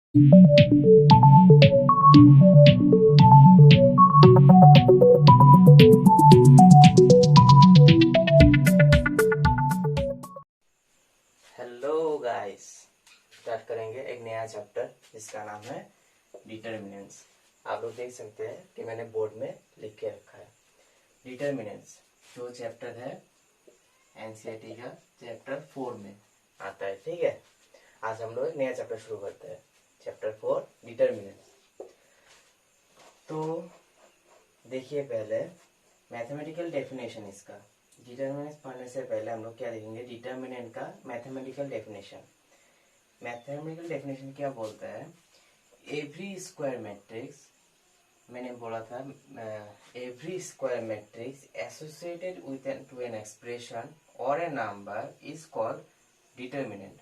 Hello guys, start करेंगे एक नया चैप्टर जिसका नाम है डिटर्मिनेंट्स। आप लोग देख सकते हैं कि मैंने बोर्ड में लिख के रखा है डिटर्मिनेंट्स, जो चैप्टर है एनसीईआरटी का चैप्टर 4 में आता है। ठीक है, आज हम लोग एक नया चैप्टर शुरू करते हैं, चैप्टर 4 डिटर्मिनेंट्स। तो देखिए, पहले मैथमेटिकल डेफिनेशन इसका। डिटर्मिनेंट्स पढ़ने से पहले हम लोग क्या देखेंगे, डिटर्मिनेंट का मैथमेटिकल डेफिनेशन। मैथमेटिकल डेफिनेशन क्या बोलता है, एवरी स्क्वायर मैट्रिक्स, मैंने बोला था every square matrix associated with to an expression और a number is called determinant.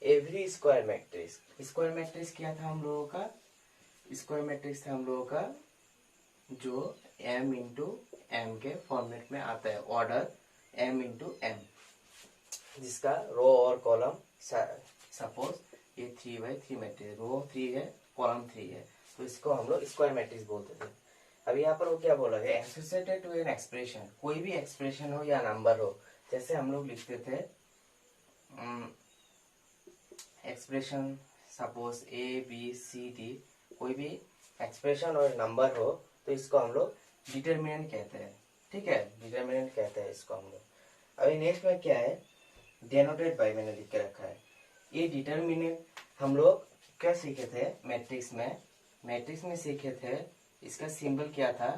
Every square matrix क्या था हम लोगों का, स्क्वायर मैट्रिक्स था हम लोगों का जो m इंटू एम के फॉर्मेट में आता है, ऑर्डर m इंटू एम, जिसका रो और कॉलम, सपोज ये 3x3 मैट्रिक्स, रो 3 है, कॉलम 3 है, तो इसको हम लोग स्क्वायर मैट्रिक्स बोलते थे। अब यहाँ पर वो क्या बोला गया, एसोसिएटेड टू एन एक्सप्रेशन, कोई भी एक्सप्रेशन हो या नंबर हो, जैसे हम लोग लिखते थे एक्सप्रेशन, सपोज ABCD, कोई भी एक्सप्रेशन और नंबर हो तो इसको हम लोग डिटर्मिनेंट कहते हैं। ठीक है, डिटर्मिनेंट कहते हैं इसको हम लोग। अभी नेक्स्ट में क्या है, डेनोटेड बाय, मैंने लिख के रखा है। ये डिटर्मिनेंट हम लोग क्या सीखे थे मैट्रिक्स में सीखे थे, इसका सिंबल क्या था,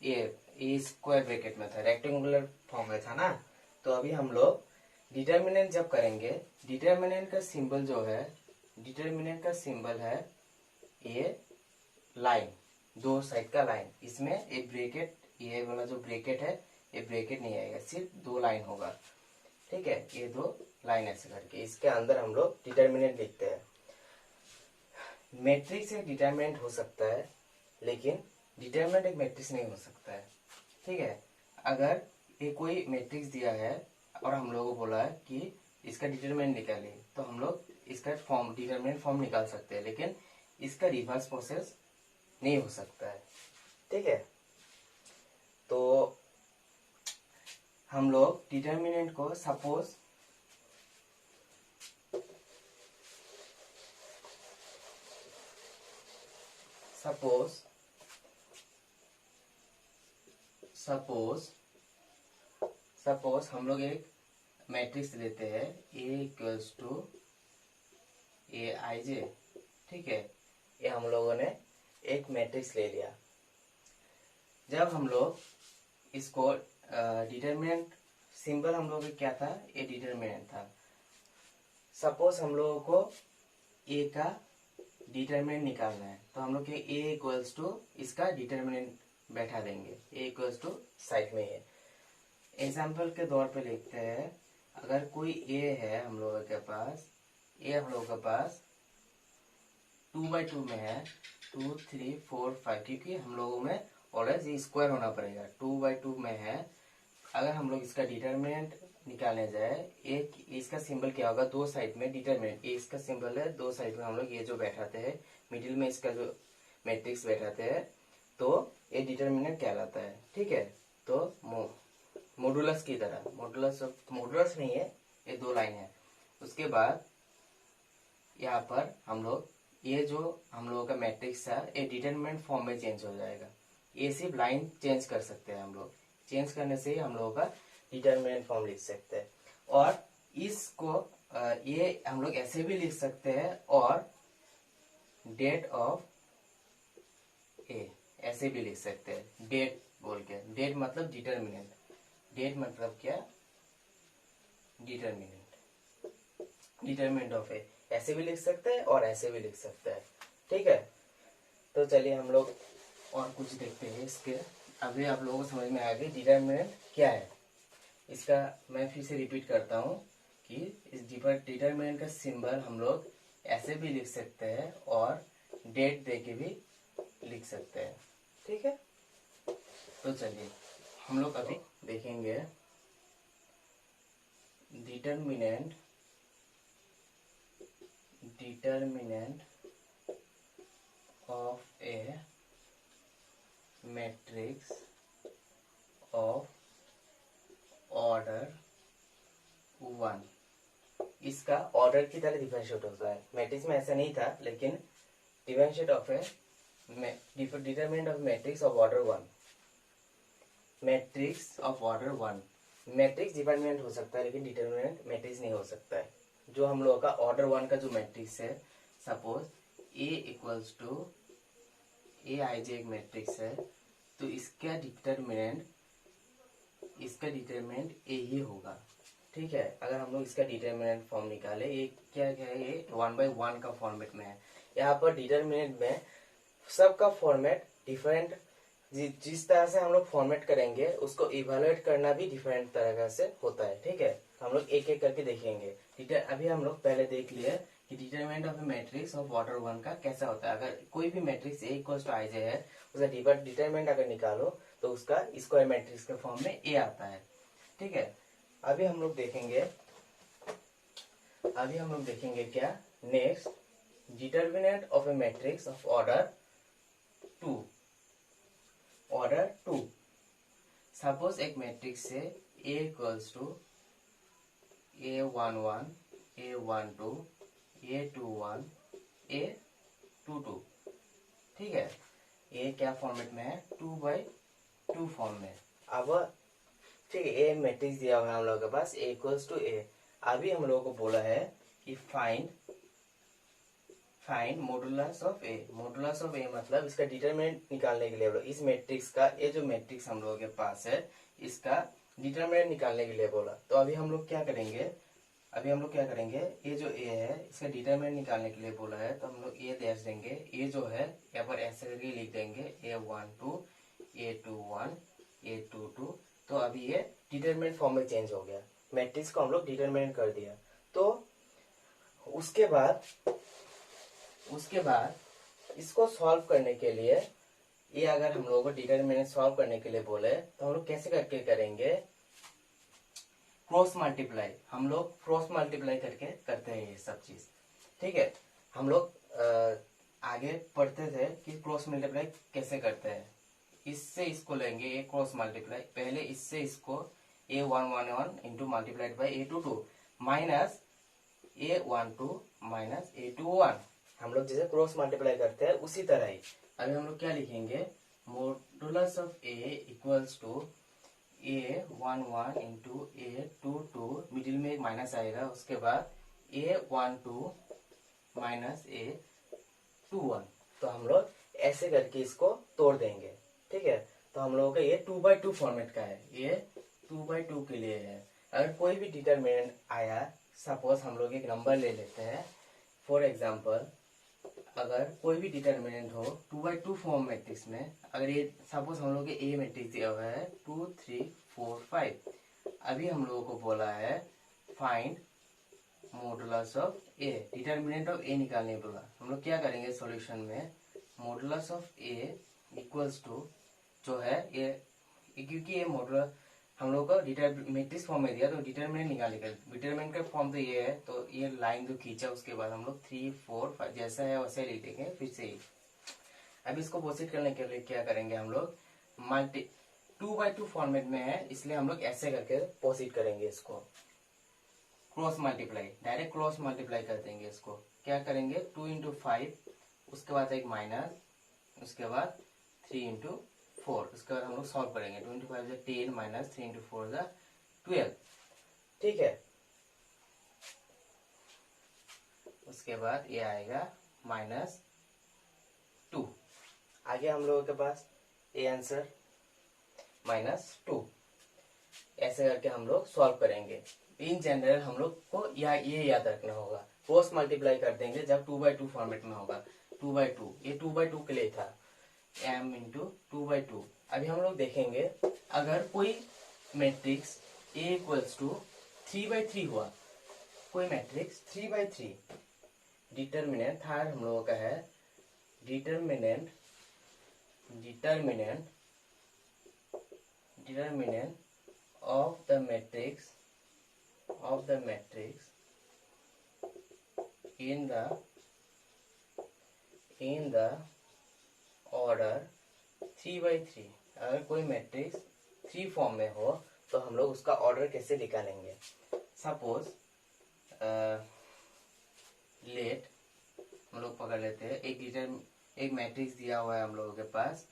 ए स्क्वायर ब्रैकेट में था, रेक्टेंगुलर फॉर्म में था ना। तो अभी हम लोग डिटर्मिनेंट जब करेंगे, डिटर्मिनेंट का सिंबल जो है, डिटर्मिनेंट का सिंबल है ए लाइन, दो साइड का लाइन, इसमें एक ब्रैकेट, ये वाला जो ब्रैकेट है ये ब्रैकेट नहीं आएगा, सिर्फ दो लाइन होगा। ठीक है, ये दो लाइन ऐसे करके इसके अंदर हम लोग डिटर्मिनेंट लिखते हैं। मैट्रिक्स एक डिटर्मिनेंट हो सकता है, लेकिन डिटर्मिनेंट एक मैट्रिक्स नहीं हो सकता है। ठीक है, अगर ये कोई मैट्रिक्स दिया है और हम लोगों को बोला है कि इसका डिटर्मिनेंट निकालिए, तो हम लोग इसका फॉर्म, डिटर्मिनेंट फॉर्म निकाल सकते हैं, लेकिन इसका रिवर्स प्रोसेस नहीं हो सकता है। ठीक है, तो हम लोग डिटर्मिनेंट को सपोज हम लोग एक मैट्रिक्स लेते हैं A इक्वल्स टू AIJ। ठीक है, ये हम लोगों ने एक मैट्रिक्स ले लिया। जब हम लोग इसको डिटर्मिनेंट, सिंबल हम लोगों का क्या था, ये डिटर्मिनेंट था। सपोज हम लोगों को ए का डिटर्मिनेंट निकालना है, तो हम लोग के ए इक्वल्स टू इसका डिटर्मिनेंट बैठा देंगे, ए इक्वल्स टू साइड में है। एग्जाम्पल के तौर पे लिखते हैं, अगर कोई ए है हम लोगों के पास, ए हम लोगों के पास 2/2 में है, 2 3 4 5, क्योंकि हम लोगों में ऑलवेज ये स्क्वायर होना पड़ेगा, 2/2 में है। अगर हम लोग इसका डिटर्मिनेंट निकालने जाए, एक इसका सिंबल क्या होगा, दो साइड में डिटर्मिनेंट, ये इसका सिंबल है, दो साइड में हम लोग ये जो बैठाते हैं, मिडिल में इसका जो मैट्रिक्स बैठाते हैं, तो ये डिटर्मिनेंट कहलाता है। ठीक है, तो मॉडुलस की तरह, मॉडुलस नहीं है, ये दो लाइन है। उसके बाद यहाँ पर हम लोग ये जो हम लोगों का मैट्रिक्स है, ये डिटर्मिनेंट फॉर्म में चेंज हो जाएगा। ये सिर्फ लाइन चेंज कर सकते हैं हम लोग, चेंज करने से ही हम लोगों का डिटर्मिनेंट फॉर्म लिख सकते हैं। और इसको ये हम लोग ऐसे भी लिख सकते हैं, और डेट ऑफ ए ऐसे भी लिख सकते हैं, डेट बोल के। डेट मतलब डिटर्मिनेंट, डेट मतलब क्या, डिटर्मिनेंट ऑफ ए, ऐसे भी लिख सकते हैं और ऐसे भी लिख सकते हैं। ठीक है, तो चलिए हम लोग और कुछ देखते हैं इसके। अभी आप लोगों को समझ में आ गई डिटर्मिनेंट क्या है। इसका मैं फिर से रिपीट करता हूँ कि इस डिटर्मिनेंट का सिंबल हम लोग ऐसे भी लिख सकते हैं और डेट दे के भी लिख सकते हैं। ठीक है, तो चलिए हम लोग अभी देखेंगे determinant of a matrix of order 1। इसका ऑर्डर की तरह डिफरेंशिएट होता है। मैट्रिक्स में ऐसा नहीं था, लेकिन differentiate of A determinant of matrix of order 1। Matrix of order 1, matrix determinant हो सकता है लेकिन डिटरमिनेंट मैट्रिक्स नहीं हो सकता है। जो हम लोगों का ऑर्डर 1 का जो मैट्रिक्स है, सपोज ए इक्वल्स टू ए आई जे एक मैट्रिक्स है, तो इसका डिटरमिनेंट ए ही होगा। ठीक है, अगर हम लोग इसका डिटरमिनेंट फॉर्म निकाले, ये क्या क्या है, ये 1/1 का फॉर्मेट में है। यहाँ पर डिटरमिनेंट में सबका फॉर्मेट डिफरेंट, जिस तरह से हम लोग फॉर्मेट करेंगे उसको इवेलुएट करना भी डिफरेंट तरह से होता है। ठीक है, हम लोग एक एक करके देखेंगे। अभी हम लोग पहले देख लिए कि determinant of A matrix of order 1 का कैसा होता है। अगर कोई भी मैट्रिक्स ए इक्वल्स टू आई जे है, उसका डिटरमिनेंट अगर निकालो तो उसका स्क्वायर मैट्रिक्स के फॉर्म में ए आता है। ठीक है, अभी हम लोग देखेंगे क्या next, determinant of A matrix of order 2। Suppose एक मैट्रिक्स से ए equals to A11, A12, A21, A22। ठीक है, ये क्या फॉर्मेट में है, 2/2 फॉर्म में। अब ठीक है, ए मैट्रिक्स दिया हुआ है हम लोगों के पास, ए इक्वल्स टू ए। अभी हम लोगों को बोला है कि find modulus of A. Modulus of A मतलब इसका डिटरमिनेंट निकालने के लिए बोला। इस मैट्रिक्स का, ये जो मैट्रिक्स हम लोगों के पास है, इसका डिटरमिनेंट निकालने के लिए बोला। तो अभी हम लोग क्या करेंगे, ये जो ए है इसका डिटरमिनेंट निकालने के लिए बोला है, तो हम लोग ए दे देंगे। ये जो है यहाँ पर ऐसे करके लिख देंगे, A12, A21, A22। तो अभी ये डिटरमिनेंट फॉर्म में चेंज हो गया, मैट्रिक्स को हम लोग डिटरमिनेंट कर दिया। तो उसके बाद इसको सॉल्व करने के लिए, ये अगर हम लोगों को डिटरमिनेंट सॉल्व करने के लिए बोले तो हम लोग कैसे करके करेंगे, क्रॉस मल्टीप्लाई। हम लोग क्रॉस मल्टीप्लाई करके करते हैं ये सब चीज। ठीक है, हम लोग आगे पढ़ते थे कि क्रॉस मल्टीप्लाई कैसे करते हैं। इससे इसको लेंगे ए क्रॉस मल्टीप्लाई, पहले इससे इसको A11 into multiplied by A22 minus A12 minus A21। हम लोग जैसे क्रॉस मल्टीप्लाई करते हैं उसी तरह ही अभी हम लोग क्या लिखेंगे, modulus of A equals to A11 into A22, middle में एक माइनस आएगा, उसके बाद A12 माइनस A21। तो हम लोग ऐसे करके इसको तोड़ देंगे। ठीक है, तो हम लोगों का ये 2/2 फॉर्मेट का है, ये 2/2 के लिए है। अगर कोई भी डिटरमिनेंट आया, सपोज हम लोग एक नंबर ले लेते हैं, फॉर एग्जांपल अगर कोई भी डिटरमिनेंट हो 2/2 फॉर्म मैट्रिक्स में, अगर ये सपोज हम लोग ए मैट्रिक्स दिया हुआ है 2 3 4 5। अभी हम लोगों को बोला है find modulus of A, determinant of A निकालने बोला। हम लोग क्या करेंगे सॉल्यूशन में, modulus of A equals to जो है ये, क्योंकि ये मॉडुलस हम लोग को मैट्रिक्स फॉर्म में दिया तो डिटरमिनेंट निकालने का, डिटरमिनेंट का फॉर्म तो ये है, तो ये लाइन जो खींचा उसके बाद हम लोग 3 4 5 जैसा है वैसे लिख देंगे फिर से ही। अब इसको प्रोसीड करने के लिए क्या करेंगे, हम लोग 2/2 फॉर्मेट में है, इसलिए हम लोग ऐसे करके प्रोसीड करेंगे। इसको cross multiply, direct cross multiply कर देंगे। इसको क्या करेंगे, 2 इंटू 5, उसके बाद एक माइनस, उसके बाद 3 इंटू 4, उसके बाद हम लोग सॉल्व करेंगे। 2 इंटू 5 10 माइनस 3 इंटू 4 12। ठीक है, उसके बाद ये आएगा -2। आगे हम लोगों के पास ये आंसर -2। ऐसे करके हम लोग सॉल्व करेंगे। इन जनरल हम लोग को ये याद रखना होगा, क्रॉस मल्टीप्लाई कर देंगे जब 2/2 फॉर्मेट में होगा। 2/2 ये 2/2 के लिए था, m इंटू 2/2। अभी हम लोग देखेंगे अगर कोई मैट्रिक्स A इक्वल्स टू 3/3 हुआ, कोई मैट्रिक्स 3/3, डिटरमिनेंट थर्ड हम लोगों का है, determinant of the matrix in the order 3/3, अगर कोई मैट्रिक्स 3 फॉर्म में हो तो हम लोग उसका ऑर्डर कैसे निकालेंगे। सपोज लेट हम लोग पकड़ लेते हैं, एक मैट्रिक्स दिया हुआ है हम लोगों के पास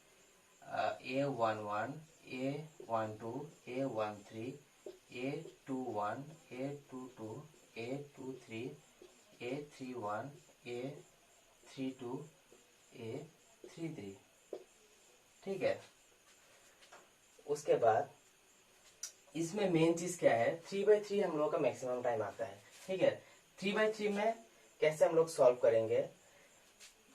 A11, A12, A13, A21, A22, A23, A31, A32, A33। ठीक है, उसके बाद इसमें मेन चीज क्या है, 3/3 हम लोग का मैक्सिमम टाइम आता है। ठीक है, 3/3 में कैसे हम लोग सॉल्व करेंगे।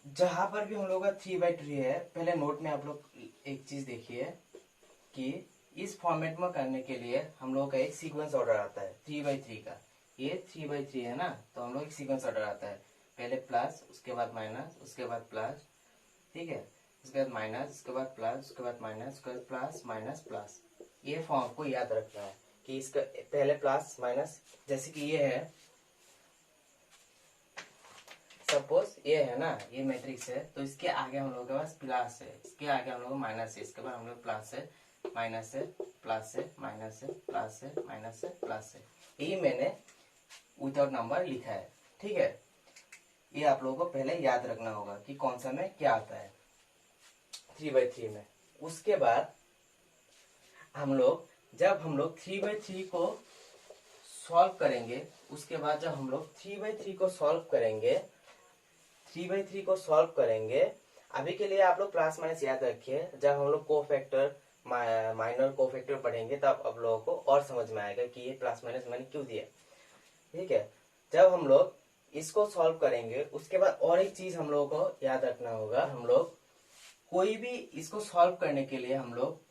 जहां पर भी हम लोग का 3/3 है, पहले नोट में आप लोग एक चीज देखिए कि इस फॉर्मेट में करने के लिए हम लोग का एक सीक्वेंस ऑर्डर आता है 3/3 का। ये 3/3 है ना, तो हम लोग एक सीक्वेंस ऑर्डर आता है, पहले प्लस, उसके बाद माइनस, उसके बाद प्लस। ठीक है, उसके बाद माइनस, उसके बाद प्लस, उसके बाद माइनस, उसके बाद प्लस माइनस प्लस। ये फॉर्म को याद रखना है कि इसका पहले प्लस माइनस, जैसे कि ये है, सपोज ये है ना, ये मैट्रिक्स है, तो इसके आगे हम लोगों के पास प्लस है, इसके आगे हम लोग माइनस है, इसके बाद हम लोग प्लस है, माइनस है, प्लस है, माइनस है, प्लस है, माइनस है, प्लस है। ये मैंने विदाउट नंबर लिखा है। ठीक है, ये आप लोगों को पहले याद रखना होगा कि कौन सा में क्या आता है 3/3 में। उसके बाद जब हम लोग 3/3 को सॉल्व करेंगे, उसके बाद जब हम लोग 3/3 को सॉल्व करेंगे, 3/3 को सॉल्व करेंगे, अभी के लिए आप लोग प्लस माइनस याद रखिए। जब हम लोग कोफैक्टर माइनर कोफैक्टर पढ़ेंगे तब आप लोगों को और समझ में आएगा कि ये प्लस माइनस मैंने क्यों दिया। ठीक है, जब हम लोग इसको सॉल्व करेंगे, उसके बाद और एक चीज हम लोगों को याद रखना होगा, हम लोग कोई भी इसको सॉल्व करने के लिए हम लोग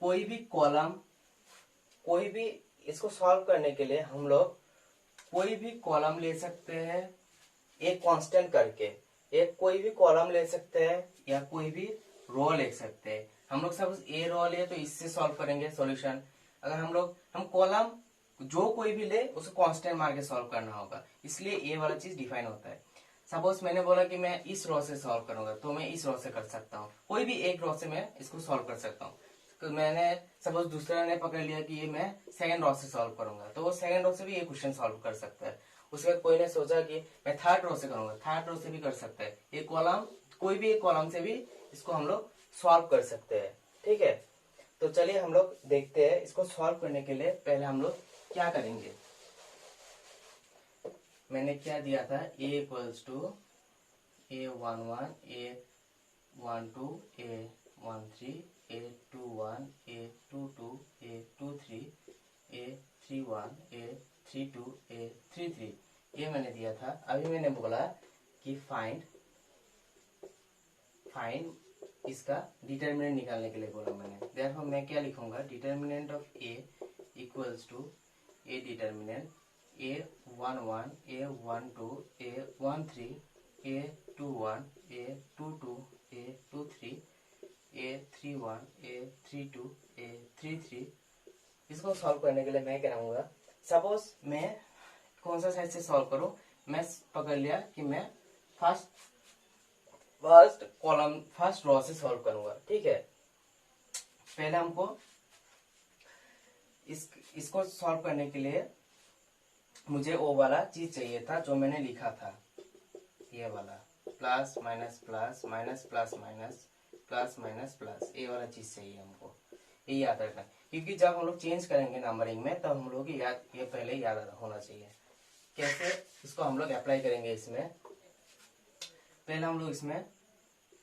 इसको सॉल्व करने के लिए हम लोग कोई भी कॉलम ले सकते हैं एक कांस्टेंट करके, एक कोई भी कॉलम ले सकते हैं या कोई भी रो ले सकते हैं। हम लोग सपोज ए रो ले तो इससे सॉल्व करेंगे सॉल्यूशन। अगर हम कॉलम जो कोई भी ले उसको कांस्टेंट मार के सॉल्व करना होगा, इसलिए ये वाला चीज डिफाइन होता है। सपोज मैंने बोला कि मैं इस रो से सॉल्व करूंगा, तो मैं इस रो से कर सकता हूँ, कोई भी एक रो से मैं इसको सॉल्व कर सकता हूँ। तो मैंने सपोज दूसरा ने पकड़ लिया कि ये मैं सेकंड रो से सॉल्व करूंगा, तो वो सेकंड रो से भी ये क्वेश्चन सॉल्व कर सकता है। उसके बाद कोई ने सोचा कि मैं थर्ड रो से करूंगा, थर्ड रो से भी कर सकता है। ये कॉलम कोई भी एक कॉलम से भी इसको हम लोग सॉल्व कर सकते हैं। ठीक है, तो चलिए हम लोग देखते हैं इसको सॉल्व करने के लिए पहले हम लोग क्या करेंगे। मैंने क्या दिया था, a equals to A11, A12, A13, A21, A22, A23, A31, A32, A33, ये मैंने दिया था। अभी मैंने बोला कि फाइंड इसका डिटर्मिनेंट निकालने के लिए बोला मैंने। देयरफॉर मैं क्या लिखूंगा, determinant of A equals to A determinant A11, A12, A13, A21, A22, A23, A31, A32, A33। इसको सॉल्व करने के लिए मैं क्या कहूँगा, सपोज मैं कौन सा साइड से सॉल्व करूं, मैं पकड़ लिया कि मैं फर्स्ट रो से सॉल्व करूंगा। ठीक है, पहले हमको इसको सॉल्व करने के लिए मुझे वो वाला चीज चाहिए था जो मैंने लिखा था, ये वाला plus minus plus minus plus minus plus minus plus, ये वाला चीज चाहिए हमको। ये याद रखना, क्योंकि जब हम लोग चेंज करेंगे नंबरिंग में तब हम लोग ये पहले याद होना चाहिए। कैसे इसको हम लोग अप्लाई करेंगे, इसमें पहले हम लोग इसमें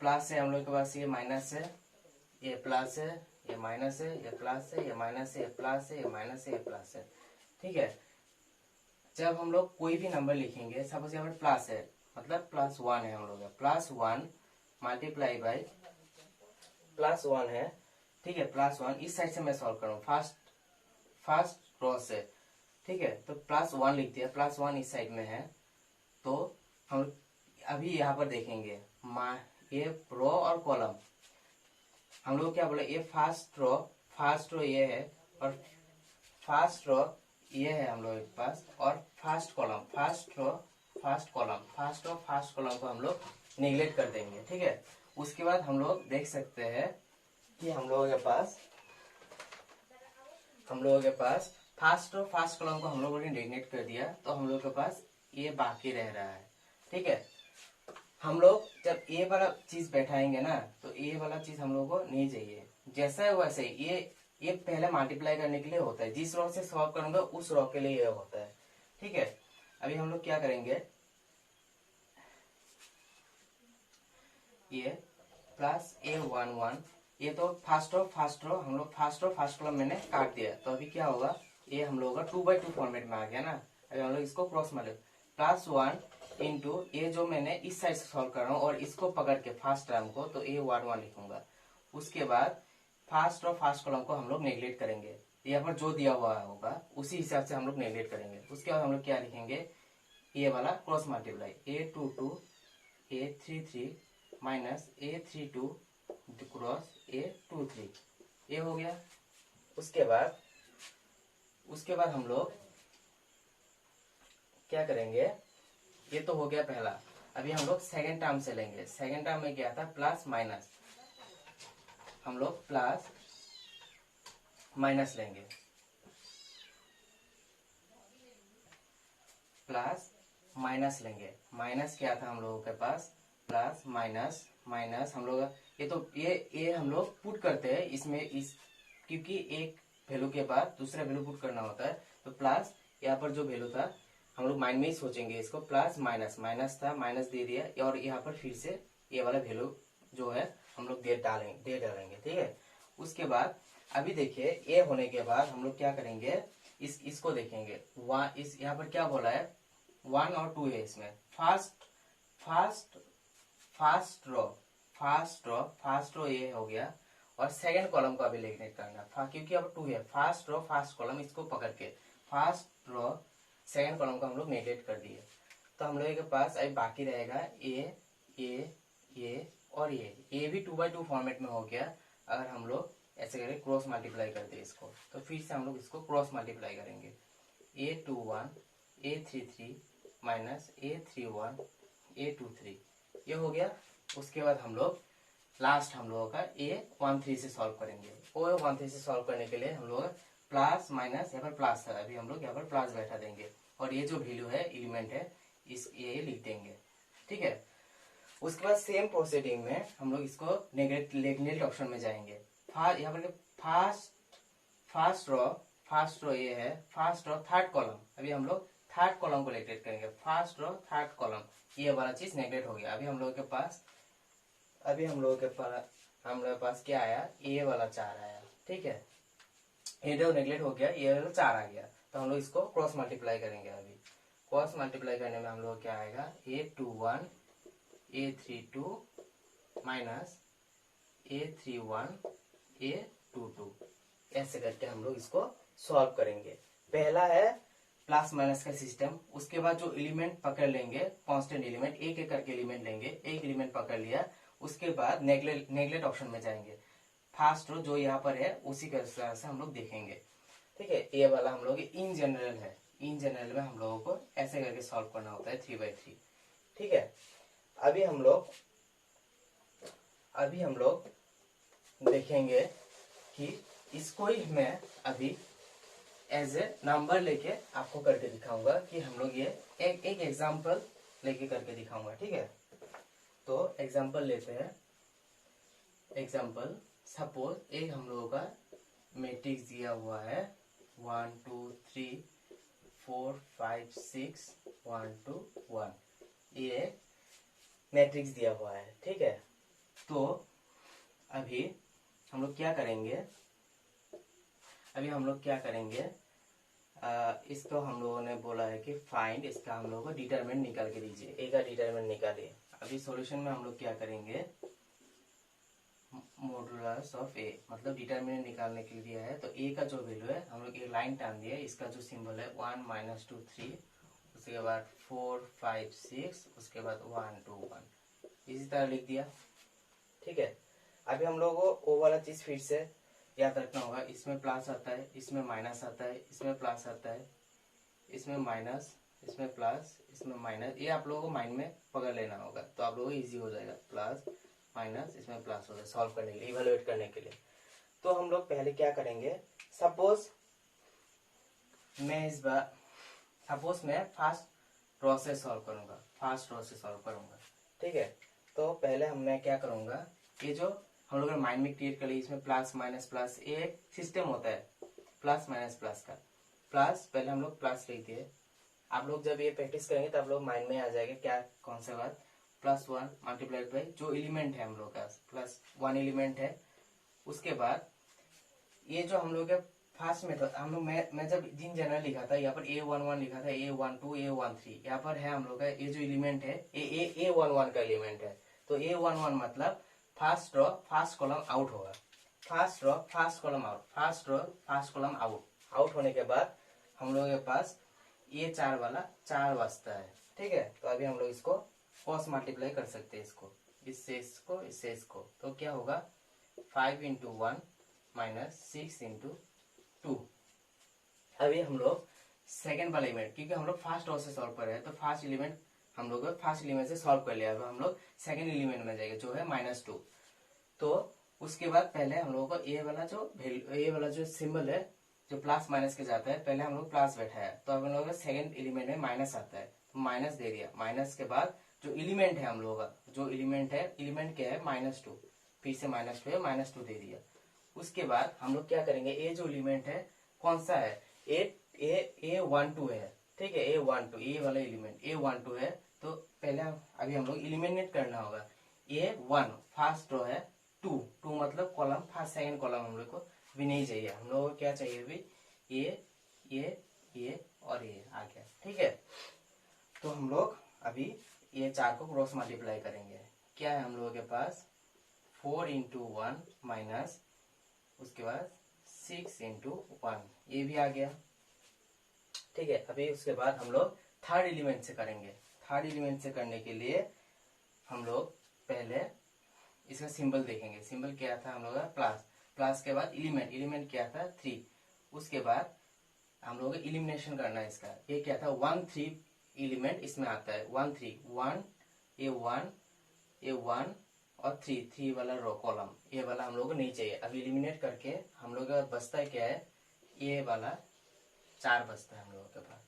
प्लस है, हम लोग के पास ये माइनस है, ये प्लस है, ये माइनस है, ये प्लस है, ये माइनस है, ये प्लस है, ये माइनस है, ये प्लस है। ठीक है, जब हम लोग कोई भी नंबर लिखेंगे, सपोज यहाँ पर प्लस है मतलब +1 है, हम लोग +1 मल्टीप्लाई बाई +1 है। ठीक है, +1 इस साइड से मैं सॉल्व करूँ फर्स्ट रो से। ठीक है, तो +1 लिख दिया, +1 इस साइड में है। तो हम अभी यहाँ पर देखेंगे ये रो और कॉलम, हम लोग क्या बोले, ये फर्स्ट रो ये है और फर्स्ट रो ये है हम लोग के पास, और फर्स्ट कॉलम को हम लोग नेग्लेक्ट कर देंगे। ठीक है, उसके बाद हम लोग देख सकते हैं कि हम लोगों के पास फर्स्ट कॉलम को हम लोगों ने नेगलेक्ट कर दिया, तो हम लोगों के पास ये बाकी रह रहा है। ठीक है, हम लोग जब ये वाला चीज बैठाएंगे ना, तो ये वाला चीज हम लोग को नहीं चाहिए। जैसा है वैसे ही ये पहले मल्टीप्लाई करने के लिए होता है, जिस रो से सॉल्व करूंगा उस रो के लिए ये होता है। ठीक है, अभी हम लोग क्या करेंगे, ये प्लस A11, ये तो फर्स्ट रो हम लोग फर्स्ट कॉलम मैंने काट दिया, तो अभी क्या होगा, ये हम लोगों का 2/2 फॉर्मेट में आ गया ना। अभी हम लोग इसको क्रॉस मार प्लस 1 इंटू ये जो मैंने इस साइड से सॉल्व कर रहा हूँ और इसको पकड़ के फर्स्ट टर्म को, तो A11 लिखूंगा। उसके बाद फर्स्ट कॉलम को हम लोग नेगलेक्ट करेंगे, यहाँ पर जो दिया हुआ होगा उसी हिसाब से हम लोग नेगलेक्ट करेंगे। उसके बाद हम लोग क्या लिखेंगे, ये वाला cross multiply A22 A33 minus A32 cross A23, ये हो गया। उसके बाद हम लोग क्या करेंगे, ये तो हो गया पहला। अभी हम लोग सेकेंड टर्म से लेंगे। सेकेंड टर्म में क्या था, प्लस माइनस, हम लोग प्लस माइनस लेंगे, प्लस माइनस लेंगे। माइनस क्या था हम लोगों के पास, प्लस माइनस माइनस हम लोग ये हम लोग पुट करते हैं इसमें, क्योंकि एक वैल्यू के बाद दूसरा वैल्यू पुट करना होता है, तो प्लस यहाँ पर जो वैल्यू था हम लोग माइंड में ही सोचेंगे इसको, प्लस माइनस माइनस था, माइनस दे दिया, और यहाँ पर फिर से ये वाला वैल्यू जो है हम लोग दे डालेंगे। ठीक है, उसके बाद अभी देखिए ये होने के बाद हम लोग क्या करेंगे, इसको देखेंगे। यहाँ पर क्या बोला है, 1 और 2 है इसमें। फर्स्ट रो ये हो गया, और सेकंड कॉलम को अभी नेगलेक्ट करना, क्योंकि अब 2 है। फर्स्ट कॉलम इसको पकड़ के फर्स्ट रो सेकंड कॉलम को हम लोग नेगलेक्ट कर दिए, तो हम लोग के पास अभी बाकी रहेगा ये और ये भी 2/2 फॉर्मेट में हो गया। अगर हम लोग ऐसे करके क्रॉस मल्टीप्लाई करते हैं इसको, तो फिर से हम लोग इसको क्रॉस मल्टीप्लाई करेंगे। A21 A33 minus A31 A23, ये हो गया। उसके बाद हम लोग लास्ट हम लोगों का A13 से सॉल्व करेंगे। A13 से सॉल्व करने के लिए हम लोग प्लस माइनस, यहाँ पर प्लस था, अभी हम लोग यहाँ पर प्लस बैठा देंगे, और ये जो वैल्यू है एलिमेंट है ये लिख देंगे। ठीक है, उसके बाद सेम प्रोसीडिंग में हम लोग इसको नेगलेक्ट ऑप्शन में जाएंगे। यहाँ पर फर्स्ट रो ये है, फर्स्ट रो थर्ड कॉलम, अभी हम लोग थर्ड कॉलम को नेगलेक्ट करेंगे। फर्स्ट रो थर्ड कॉलम, ये वाला चीज नेगलेक्ट हो गया। अभी हम लोगों के पास क्या आया, ये वाला 4 आया। ठीक है, ये जो नेगलेक्ट हो गया, ये वाला 4 आ गया, तो हम लोग इसको क्रॉस मल्टीप्लाई करेंगे। अभी क्रॉस मल्टीप्लाई करने में हम लोग क्या आएगा, A21 A32 minus A31 A22, ऐसे करके हम लोग इसको सॉल्व करेंगे। पहला है प्लस माइनस का सिस्टम। उसके बाद जो एलिमेंट पकड़ लेंगे, कांस्टेंट एलिमेंट, एक एक करके एलिमेंट लेंगे। एक एलिमेंट पकड़ लिया, उसके बाद नेगलेक्ट ऑप्शन में जाएंगे। फर्स्ट रो जो यहाँ पर है उसी के हिसाब से हम लोग देखेंगे। ठीक है, ये वाला हम लोग इन जनरल है, इन जनरल में हम लोगों को ऐसे करके सॉल्व करना होता है 3/3। ठीक है, अभी हम लोग देखेंगे कि इसको ही मैं अभी एज ए नंबर लेके आपको करके दिखाऊंगा, कि हम लोग ये एक एग्जांपल लेके करके दिखाऊंगा। ठीक है, तो एग्जांपल लेते हैं। एग्जांपल, सपोज एक हम लोगों का मैट्रिक्स दिया हुआ है 1 2 3 4 5 6 1 2 1, ये मैट्रिक्स दिया हुआ है। ठीक है, तो अभी हम लोग क्या करेंगे, इसको हम लोगों ने बोला है कि फाइंड, इसका हम लोगों को डिटरमिनेंट निकाल के दीजिए। ए का डिटरमिनेंट निकालिए। अभी सॉल्यूशन में हम लोग क्या करेंगे, मॉडुलस ऑफ ए, मतलब डिटरमिनेंट निकालने के लिए दिया है, तो ए का जो वैल्यू है हम लोग एक लाइन टान दिया है, इसका जो सिंबल है 1 - 2 3, उसके बाद 4 5 6, उसके बाद 1 2 1, इसी तरह लिख दिया। ठीक है, अभी हम लोग को वो वाला चीज फिर से याद रखना होगा। इसमें प्लस आता है, इसमें माइनस आता है, इसमें प्लस आता है, इसमें माइनस, इसमें प्लस, इसमें माइनस, ये आप लोगों को माइंड में पकड़ लेना होगा, तो आप लोगों को इजी हो जाएगा। प्लस माइनस इसमें प्लस हो गया, सॉल्व करने के लिए, इवेलुएट करने के लिए। तो हम लोग पहले क्या करेंगे, सपोज मैं फर्स्ट रो से सॉल्व करूंगा, ठीक है। तो पहले मैं क्या करूंगा, ये जो हम लोग माइंड में क्रिएट कर ली, इसमें प्लस माइनस प्लस, ये एक सिस्टम होता है प्लस माइनस प्लस का। प्लस पहले हम लोग प्लस लिख दिए, आप लोग जब ये प्रैक्टिस करेंगे तो आप लोग माइंड में आ जाएगा क्या कौन सा बात, +1 मल्टीप्लाइड बाई जो एलिमेंट है हम लोग का +1 एलिमेंट है। उसके बाद ये जो हम लोग का फर्स्ट मेथड हम लोग मैं जब जिन जनरल लिखा था, यहाँ पर A11 लिखा था, A12 A13, यहाँ पर है हम लोग का ये जो एलिमेंट है A11 का एलिमेंट है। तो A11 मतलब first row first column out होगा, first row first column out, first row first column out होने के बाद हम लोग के पास ये 4 वाला 4 बचता है, ठीक है। तो अभी हम लोग इसको क्रॉस मल्टीप्लाई कर सकते हैं, इससे इसको, तो क्या होगा 5 × 1 - 6 × 2। अभी हम लोग सेकेंड वाला एलिमेंट, क्योंकि हम लोग फर्स्ट रो से सॉल्व कर रहे हैं, तो फर्स्ट एलिमेंट हम लोग फर्स्ट एलिमेंट से सॉल्व कर लिया। अब हम लोग सेकेंड एलिमेंट में जाएंगे जो है -2। तो उसके बाद पहले हम लोगों को ए वाला जो सिंबल है जो प्लस माइनस के जाता है, पहले हम लोग प्लस बैठाया, तो अब हम लोग सेकेंड एलिमेंट में माइनस आता है, तो माइनस दे दिया। माइनस के बाद जो एलिमेंट है हम लोगों का, जो एलिमेंट क्या है -2, फिर से -2 है, -2 दे दिया। उसके बाद हम लोग क्या करेंगे, ये जो एलिमेंट है कौन सा है, A12 है, ठीक है। A12 ये वाला एलिमेंट A12 है। तो पहले अभी हम लोग एलिमिनेट करना होगा। A1 फर्स्ट रो है, 2 मतलब कॉलम फर्स्ट सेकंड कॉलम हम लोग को भी नहीं चाहिए, हम लोग को क्या चाहिए अभी, ये और ये आ गया, ठीक है। तो हम लोग अभी ये 4 को क्रॉस मल्टीप्लाई करेंगे। क्या है हम लोगों के पास 4 × 1 माइनस उसके बाद 6 × 1, ये भी आ गया, ठीक है। अभी उसके बाद हम लोग थर्ड एलिमेंट से करेंगे। थर्ड एलिमेंट से करने के लिए हम लोग पहले इसका सिंबल देखेंगे। सिंबल क्या था हम लोग का प्लस के बाद एलिमेंट क्या था 3। उसके बाद हम लोग इलिमिनेशन करना है इसका। ये क्या था 1 3 एलिमेंट इसमें आता है, 1 3 1 A1 और 3 वाला रो कॉलम, ये वाला हम लोग को नहीं चाहिए। अब इलिमिनेट करके हम लोग का बचता है क्या है, ये वाला 4 बचता है हम लोगों के पास,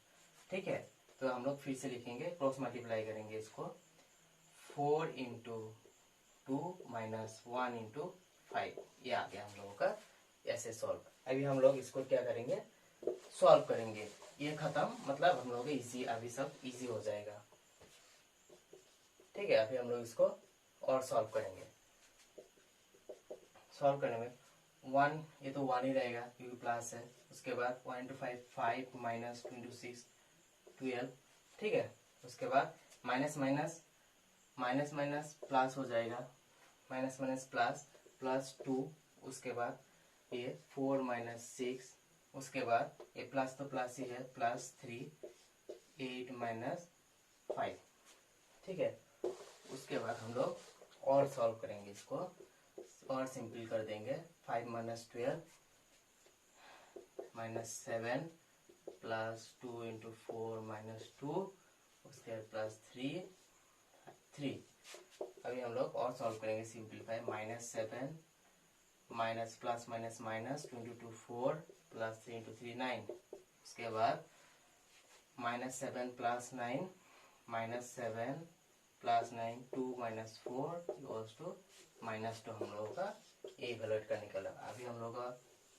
ठीक है। तो हम लोग फिर से लिखेंगे, क्रॉस मल्टीप्लाई करेंगे इसको, 4 × 2 - 1 × 5, ये आ गया हम लोगों का ऐसे सॉल्व। अभी हम लोग इसको क्या करेंगे, सॉल्व करेंगे, ये खत्म, मतलब हम लोग इजी, अभी सब इजी हो जाएगा, ठीक है। अभी हम लोग इसको और सॉल्व करेंगे। सॉल्व करने में 1, ये तो 1 ही रहेगा क्योंकि प्लस है। उसके बाद 1 × 5 5 - 2 × 6 12, ठीक है। उसके बाद माइनस माइनस प्लस हो जाएगा, माइनस प्लस 2। उसके बाद ये 4 - 6, उसके बाद ये प्लस तो प्लस ही है, +3 8 - 5, ठीक है। उसके बाद हम लोग और सॉल्व करेंगे इसको, और सिंपल कर देंगे। 5 - 12 -7 +2 × 4 -2, उसके बाद +3 अभी हम लोग और सॉल्व करेंगे, सिंपलीफाई। -7 plus minus 2 × 2 4 +3 × 3 9। उसके बाद -7 + 9 -7 + 9 2 - 4 = -2 हम लोगों का ये वैल्यू का निकला। अभी हम लोग का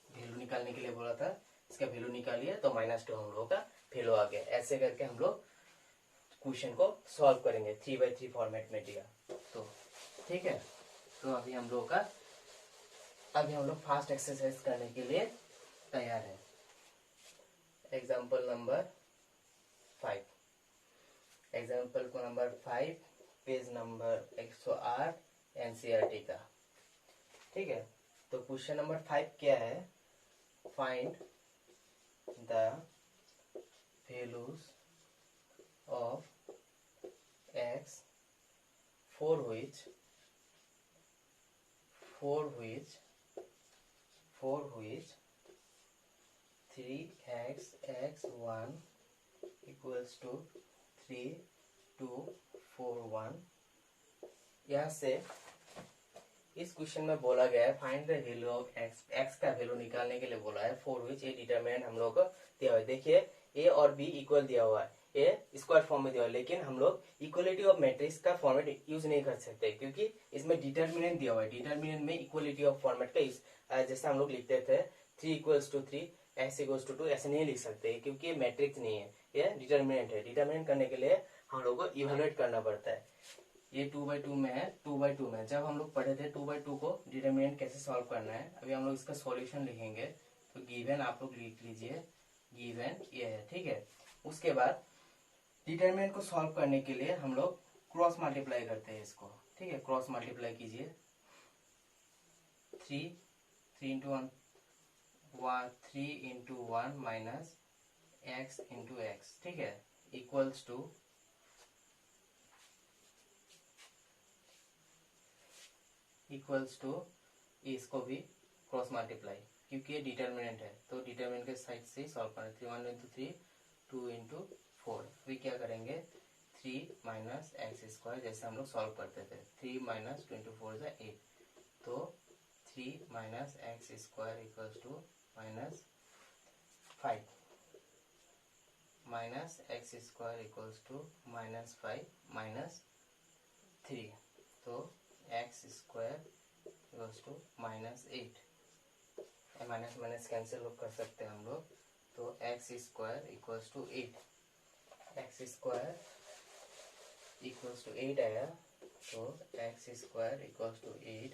वैल्यू निकालने के लिए बोला था, इसका वैल्यू निकालिए तो -2 हम लोगों का वैल्यू आ गया। ऐसे करके हम लोग क्वेश्चन को सॉल्व करेंगे 3x3 फॉर्मेट में दिया तो, ठीक है। तो अभी हम लोग फास्ट एक्सरसाइज करने के लिए तैयार है। Example number 5, page number 108 NCERT का, ठीक है। तो क्वेश्चन नंबर 5 क्या है, find the values of x for which 3x x1 = 3 2 4 1। यहाँ से इस क्वेश्चन में बोला गया है find the value of x, x का वैल्यू निकालने के लिए बोला है फॉर विच ए डिटरमिनेंट हम लोग को दिया हुआ है। देखिए ए और बी इक्वल दिया हुआ है, ए स्क्वायर फॉर्म में दिया हुआ है, लेकिन हम लोग इक्वलिटी ऑफ मैट्रिक्स का फॉर्मेट यूज नहीं कर सकते क्योंकि इसमें डिटरमिनेंट दिया हुआ है। डिटरमिनेंट में इक्वलिटी ऑफ फॉर्मेट का यूज, जैसे हम लोग लिखते थे 3 = 3 x = 2 ऐसे नहीं लिख सकते क्योंकि ये मैट्रिक्स नहीं है, ये डिटरमिनेंट है। डिटरमिनेंट करने के लिए हम लोग को इवेलुएट करना पड़ता है। ये 2/2 में है, 2/2 में जब हम लोग पढ़े थे 2/2 को डिटरमिनेंट कैसे सॉल्व करना है, अभी हम लोग इसका सॉल्यूशन लिखेंगे। तो गिवन आप लोग लिख लीजिए, गिवन ये है, ठीक है। उसके बाद डिटरमिनेंट को सॉल्व करने के लिए हम लोग क्रॉस मल्टीप्लाई करते हैं इसको, ठीक है। क्रॉस मल्टीप्लाई कीजिए, 3 माइनस x इंटू एक्स, ठीक है, इक्वल्स टू इसको भी क्रॉस मल्टीप्लाई, क्योंकि ये डिटरमिनेंट है तो डिटरमिनेंट के साइड से सॉल्व करना। 3 1 × 3 2 × 4। अभी क्या करेंगे 3 माइनस x², जैसे हम लोग सॉल्व करते थे। 3 माइनस 2 × 4 = 8, तो 3 minus x² equals to -5 minus x² equals to -5 -3, तो x² equals to -8। Minus minus cancel कर सकते हैं हम लोग, तो x² equals to 8, x² equals to 8 आया, तो x² इक्वल्स टू 8।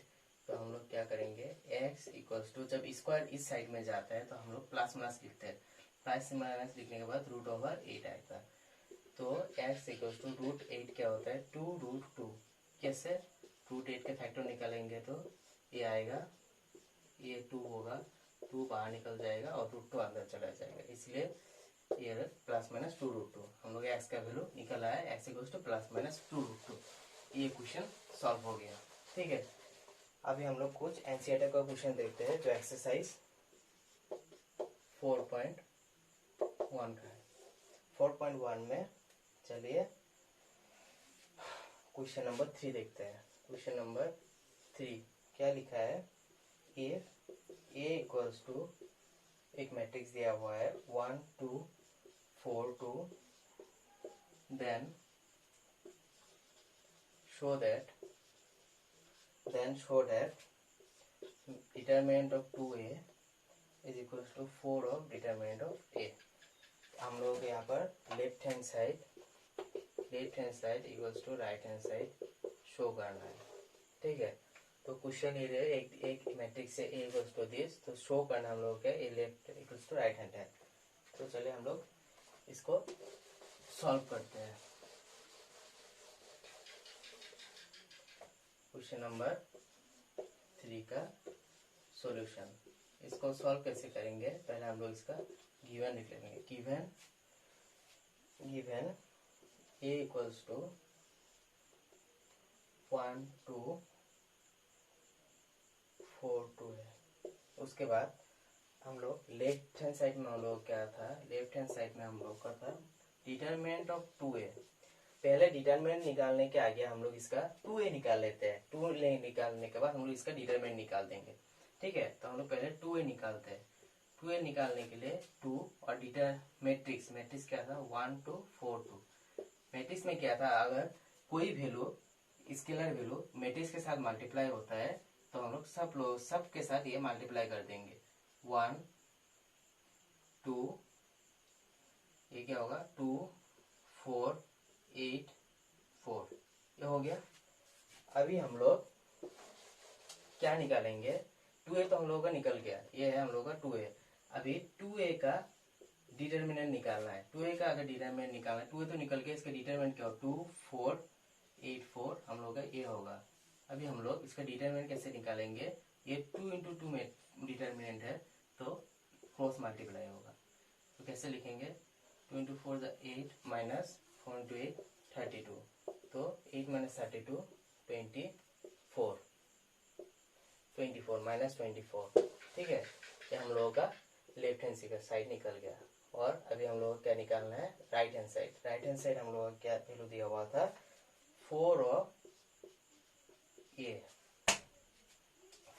तो हम लोग क्या करेंगे, x इक्वल्स टू, जब स्क्वायर इस साइड में जाता है तो हम लोग प्लस माइनस लिखते हैं। प्लस माइनस लिखने के बाद √8 आएगा, तो x इक्वल्स टू √8 क्या होता है 2√2। कैसे, √8 के फैक्टर निकालेंगे तो ये आएगा, ये 2 होगा, 2 बाहर निकल जाएगा और √2 अंदर चला जाएगा, इसलिए ये प्लस माइनस 2√2। हम लोग x का वैल्यू निकल आया, x equals to plus minus 2√2। ये क्वेश्चन सॉल्व हो गया, ठीक है। अभी हम लोग कुछ एनसीईआरटी का क्वेश्चन देखते हैं जो एक्सरसाइज 4.1 का है। 4.1 में चलिए क्वेश्चन नंबर 3 देखते हैं। क्वेश्चन नंबर 3 क्या लिखा है, इफ ए इक्वल्स टू, एक मैट्रिक्स दिया हुआ है 1 2 4 2, then show that determinant of 2a is equals to 4 of determinant of a। हम लोग यहाँ पर left hand side equals to right hand side show करना है, ठीक है। तो क्वेश्चन ये है, एक मैट्रिक्स से a इक्वल्स टू दिस, तो शो करना हम लोग क्या, a left equals to right hand है। तो चलिए हम लोग इसको सॉल्व करते हैं। क्वेश्चन नंबर 3 का सॉल्यूशन, इसको सॉल्व कैसे करेंगे, पहले हम लोग इसका गिवन लिख लेंगे। गिवन a इक्वल्स टू 1 2 4 2 है। उसके बाद हम लोग लेफ्ट हैंड साइड में हम लोग क्या था, लेफ्ट हैंड साइड में हम लोग का था डिटरमिनेंट ऑफ 2a। पहले डिटरमिनेंट निकालने के आगे हम लोग इसका 2a निकाल लेते हैं। 2a निकालने के बाद हम लोग इसका डिटरमिनेंट निकाल देंगे, ठीक है। तो हम लोग पहले 2a निकालते हैं। 2a निकालने के लिए 2 और मैट्रिक्स क्या था 1 2 4 2। मैट्रिक्स में क्या था, अगर कोई वैल्यू स्केलर वैल्यू मैट्रिक्स के साथ मल्टीप्लाई होता है तो हम लोग सब के साथ ये मल्टीप्लाई कर देंगे। 1 2, ये क्या होगा 2 4 8 4, ये हो गया। अभी हम लोग क्या निकालेंगे, 2a तो हम लोगों का निकल गया, ये है हम लोग का 2a। अभी 2a का डिटरमिनेंट निकालना है। 2a का अगर डिटरमिनेंट निकालना है, 2a तो निकल गया, इसका डिटरमिनेंट क्या हो 2 4 8 4 हम लोग का ये होगा। अभी हम लोग इसका डिटरमिनेंट कैसे निकालेंगे, ये 2 × 2 में डिटरमिनेंट है तो क्रॉस मल्टीप्लाई होगा। तो कैसे लिखेंगे, 2 × 4 = 8 माइनस 4 × 8 32, तो 8 माइनस 32 24 माइनस 24, ठीक है। ये हम लोगों का लेफ्ट हैंड साइड निकल गया। और अभी हम लोगों को क्या निकालना है, right hand side. Right hand side हम लोगों का क्या वैल्यू दिया हुआ था 4 ऑफ a,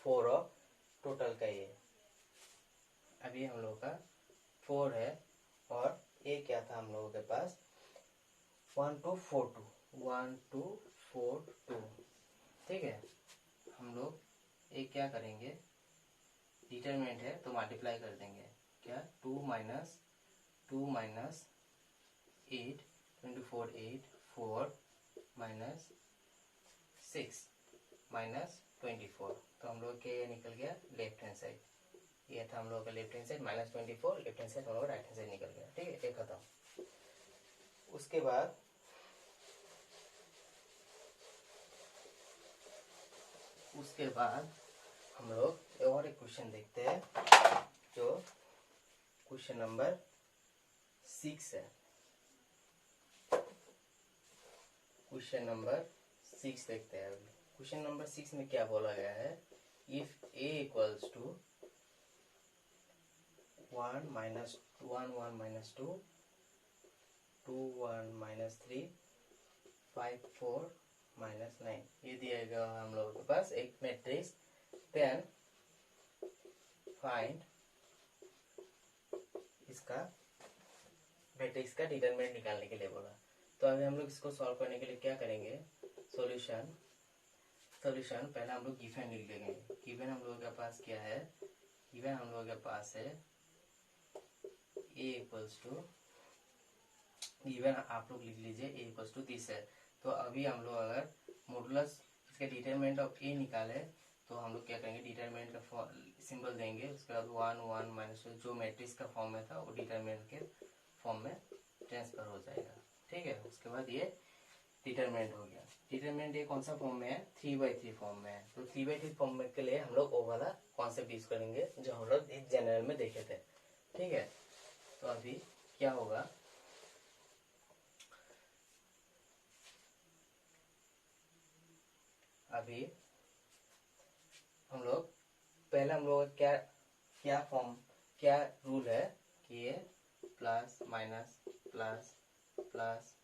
4 रो टोटल का ये अभी हम लोगों का 4 है और ये क्या था हम लोगों के पास 1 2 4 2 1 2 4 2। ठीक है, हम लोग ये क्या करेंगे डिटरमिनेंट है तो मल्टीप्लाई कर देंगे क्या 2 माइनस 8 24 8 4 माइनस 6 माइनस 24। तो हम लोग के ये निकल गया लेफ्ट हैंड साइड, ये था हम लोग का left hand side minus 24, left hand side हम लोग राइट हैंड साइड निकल गया। ठीक है, ये खत्म। उसके बाद हम लोग और एक क्वेश्चन देखते हैं जो क्वेश्चन नंबर 6 है। क्वेश्चन नंबर 6 देखते हैं। अभी क्वेश्चन नंबर 6 में क्या बोला गया है, if a equals to 1 minus 1 1 minus 2 2 1 minus 3 5 4 minus 9, ये दिया गया हम लोगों के पास एक मैट्रिक्स। देन फाइंड इसका मैट्रिक्स का डिटरमिनेंट निकालने के लिए बोला। तो अभी हम लोग इसको सॉल्व करने के लिए क्या करेंगे, सॉल्यूशन पहले हम लोग गिवन लिख लेंगे। गिवन हम लोगों के पास क्या है, गिवन हम लोगों के पास है a इक्वल्स टू, गिवन आप लोग लिख लीजिए a इक्वल्स टू 30 है। तो अभी हम लोग अगर मॉडुलस इसके डिटरमिनेंट ऑफ a निकाले तो हम लोग क्या करेंगे डिटरमिनेंट का सिंबल देंगे, उसके बाद 1 1 माइनस जो मैट्रिक्स का फॉर्म में था वो डिटरमिनेंट के फॉर्म में ट्रांसफर हो जाएगा। ठीक है, उसके बाद ये डिटरमिनेंट हो गया। डिटरमिनेंट ये कौन सा फॉर्म में है, 3/3 फॉर्म में है। तो 3/3 फॉर्म में के लिए हम लोग वो वाला कॉन्सेप्ट यूज करेंगे जो हम लोग इस जनरल में देखे थे। ठीक है, तो अभी क्या होगा, अभी हम लोग पहले हम लोग क्या रूल है कि ये plus minus plus plus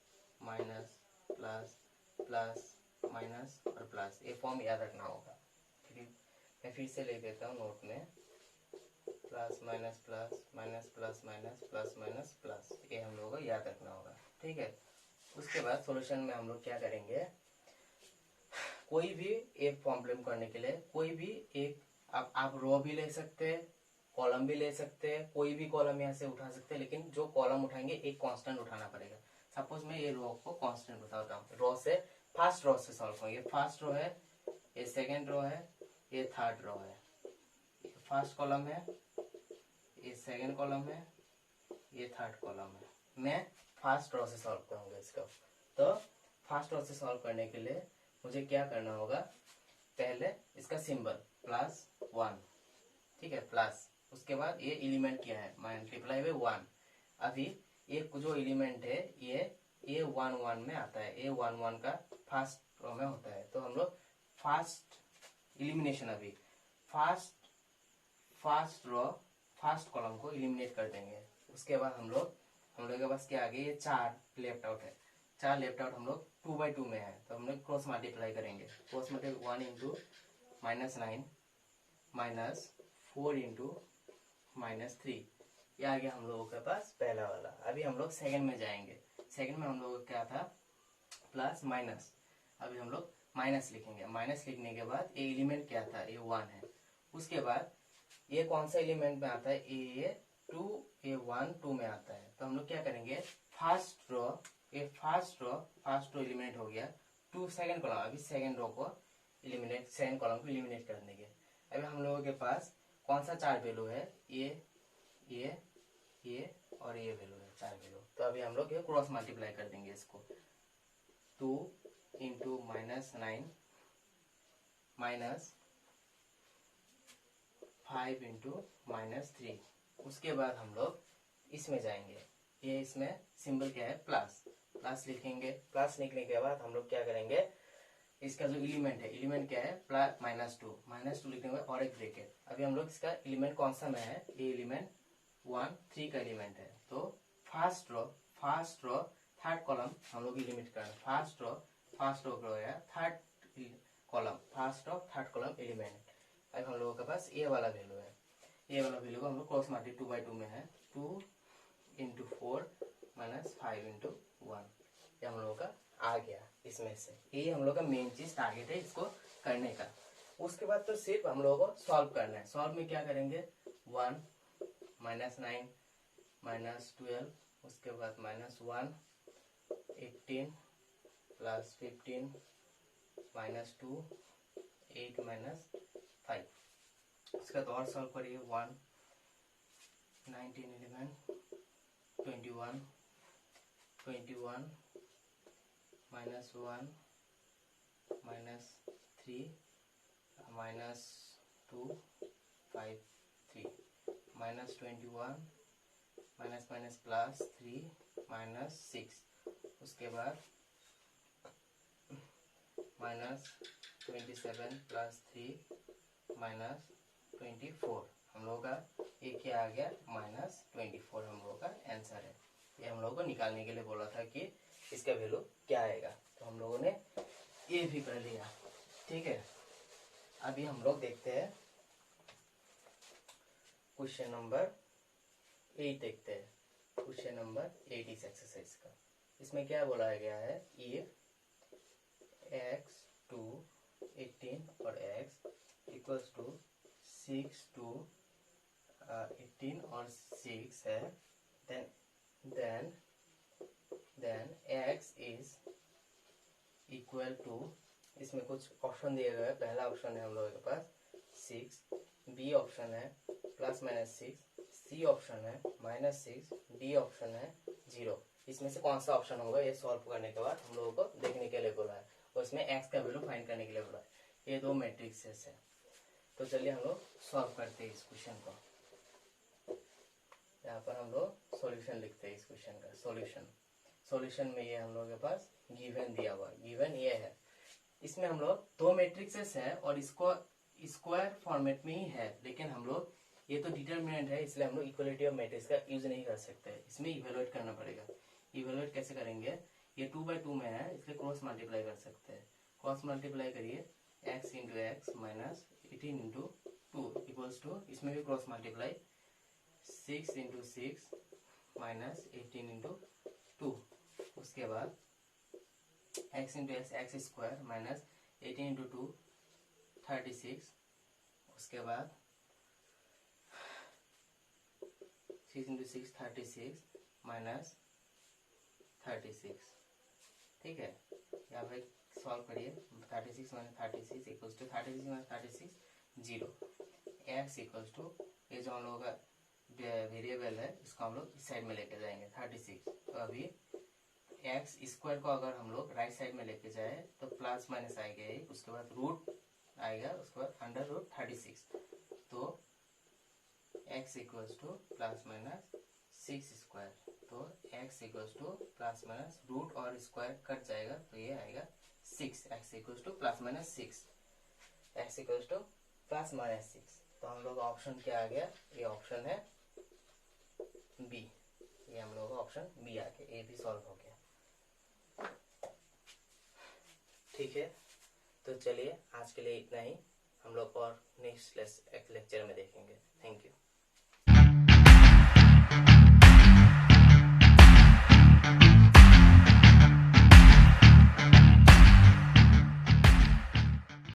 minus plus plus minus और प्लस, ये फॉर्म याद रखना होगा। मैं फिर से लिख देता हूँ नोट में, plus minus plus minus plus minus plus minus plus, ये हम लोगों को याद रखना होगा। ठीक है, उसके बाद सॉल्यूशन में हम लोग क्या करेंगे, कोई भी एक प्रॉब्लम करने के लिए कोई भी एक आप रो भी ले सकते हैं, कॉलम भी ले सकते हैं, कोई भी कॉलम यहाँ से उठा सकते हैं, लेकिन जो कॉलम उठाएंगे एक कांस्टेंट उठाना पड़ेगा। सपोज मैं ये रो को कांस्टेंट बताता हूँ, रो से फर्स्ट रो से सॉल्व करूँ। ये फर्स्ट रो है, ये सेकेंड रो है, ये थर्ड रो है, ये फर्स्ट कॉलम है, ये सेकेंड कॉलम है, ये थर्ड कॉलम है। मैं फर्स्ट रो से सॉल्व करूंगा इसका। तो फर्स्ट रो से सॉल्व करने के लिए मुझे क्या करना होगा, पहले इसका सिंबल +1, ठीक है, प्लस, उसके बाद ये एलिमेंट क्या है मल्टीप्लाई बाय 1। अभी ये जो एलिमेंट है ये 1 1 में आता है, ये 1 1 का फर्स्ट रो में होता है। तो हम लोग फर्स्ट एलिमिनेशन, अभी फर्स्ट रो फर्स्ट कॉलम को एलिमिनेट कर देंगे। उसके बाद हम लोग के पास क्या आ गया, ये 4 लेफ्ट आउट है, 4 लेफ्ट आउट हम लोग 2/2 में है, तो हम लोग क्रॉस मल्टीप्लाई करेंगे। Cross multiply 1 into -9 minus 4 into -3, ये आ गया हम लोगों के पास पहला वाला। अभी हम लोग सेकंड में जाएंगे। सेकंड में हम लोगों का क्या था, प्लस माइनस, अभी हम लोग माइनस लिखेंगे। माइनस लिखने के बाद ये एलिमेंट क्या था, ये 1 है। उसके बाद ये कौन सा एलिमेंट में आता है, ये 2, ये 1 2 में आता है। तो हम लोग क्या करेंगे, फर्स्ट रो एलिमिनेट हो गया, 2 सेकंड कॉलम, अभी सेकंड रो को एलिमिनेट, सेकंड कॉलम को एलिमिनेट कर देंगे। अभी हम लोगों के पास कौन सा 4 वैल्यू है, ये और ये वैल्यू है, 4 वैल्यू। तो अभी हम लोग ये क्रॉस मल्टीप्लाई कर देंगे इसको, 2 इंटू -9 माइनस 5 इंटू -3। उसके बाद हम लोग इसमें जाएंगे, ये इसमें सिंबल क्या है, प्लस लिखेंगे। प्लस लिखने के बाद हम लोग क्या करेंगे, इसका जो एलिमेंट है, एलिमेंट क्या है, -2 लिखने के बाद और एक ब्रैकेट। अभी हम लोग इसका एलिमेंट कौन सा में है, ये एलिमेंट 1 3 का एलिमेंट है। तो फर्स्ट रो थर्ड कॉलम हम लोग एलिमिनेट करें। फर्स्ट रो को है third column, first row third column element. अब हम लोगों के पास ये वाला वैल्यू है, ये वाला वैल्यू को हम लोग क्रॉस मल्टी 2/2 में है, 2 इंटू 4 माइनस 5 इंटू 1, ये हम लोगों का आ गया इसमें से। ये हम लोग का मेन चीज टारगेट है इसको करने का। उसके बाद तो सिर्फ हम लोगों को सॉल्व करना है। सॉल्व में क्या करेंगे, 1 माइनस 9 माइनस 12, उसके बाद -1 18 प्लस 15 -2 8 माइनस 5। इसका तो और सॉल्व करिए, 1 19 11 21 21 -1 -3 -2 5 3 -21 माइनस प्लस 3 -6, उसके बाद -27 प्लस 3 -24, हम लोगों का ये क्या आ गया, -24 हम लोगों का आंसर है। ये हम लोगों को निकालने के लिए बोला था कि इसका वैल्यू क्या आएगा, तो हम लोगों ने ये भी कर लिया। ठीक है, अभी हम लोग देखते हैं क्वेश्चन नंबर 8 देखते हैं। क्वेश्चन नंबर 8 इस एक्सरसाइज का, इसमें क्या बोला गया है, इफ x to 18 और x इक्वल्स टू 6 to 18 और 6 है, then x is equal to, इसमें कुछ ऑप्शन दिए गए। पहला ऑप्शन है हम लोगों के पास 6, बी ऑप्शन है +-6, सी ऑप्शन है -6, डी ऑप्शन है 0। इसमें से कौन सा ऑप्शन होगा, ये सॉल्व करने के बाद हम लोगों को देखने के लिए बोला है, और इसमें x का वैल्यू फाइंड करने के लिए बोला है। ये दो मैट्रिक्सेस है, तो चलिए हम लोग सॉल्व करते हैं इस क्वेश्चन को। यहाँ पर हम लोग सॉल्यूशन लिखते हैं इस क्वेश्चन का। सॉल्यूशन में ये हम लोगों के पास गिवन दिया हुआ, गिवन ये है। इसमें हम लोग दो मैट्रिक्सेस है और इसको स्क्वायर फॉर्मेट में ही है, लेकिन हम लोग ये तो डिटरमिनेंट है, इसलिए हम लोग इक्वलिटी ऑफ मैट्रिक्स का यूज नहीं कर सकते, इसमें इवेलुएट करना पड़ेगा। इवेलुएट कैसे करेंगे, ये 2/2 में है, इसलिए क्रॉस मल्टीप्लाई कर सकते हैं। क्रॉस मल्टीप्लाई करिए, x into x minus 18 into 2 equals to, इसमें भी cross multiply 6 into 6 minus 18 into 2, उसके बाद x into x x square minus 18 into 2 36, उसके बाद 6 इंटू 6 36 माइनस 36। ठीक है, यहाँ पे सॉल्व करिए, 36 minus 36 equals to 36 minus 36 0। x equals to, ये जो हम लोगों का वेरिएबल है इसको हम लोग इस साइड में लेके जाएंगे 36। तो अभी एक्स स्क्वायर को अगर हम लोग राइट साइड में लेके जाए तो प्लस माइनस आएगा, उसके बाद रूट आएगा, उसके बाद अंडर रूट 36, तो x equals to plus minus 6 square, तो x equals to plus minus root और स्क्वायर कट जाएगा, तो ये आएगा 6। x equals to plus minus 6, x equals to plus minus 6। तो हम लोग ऑप्शन क्या आ गया, ये ऑप्शन है बी, ये हम लोग ऑप्शन बी आ गया, ये भी सॉल्व हो गया। ठीक है, तो चलिए आज के लिए इतना ही, हम लोग और नेक्स्ट लेक्चर में देखेंगे। Thank you.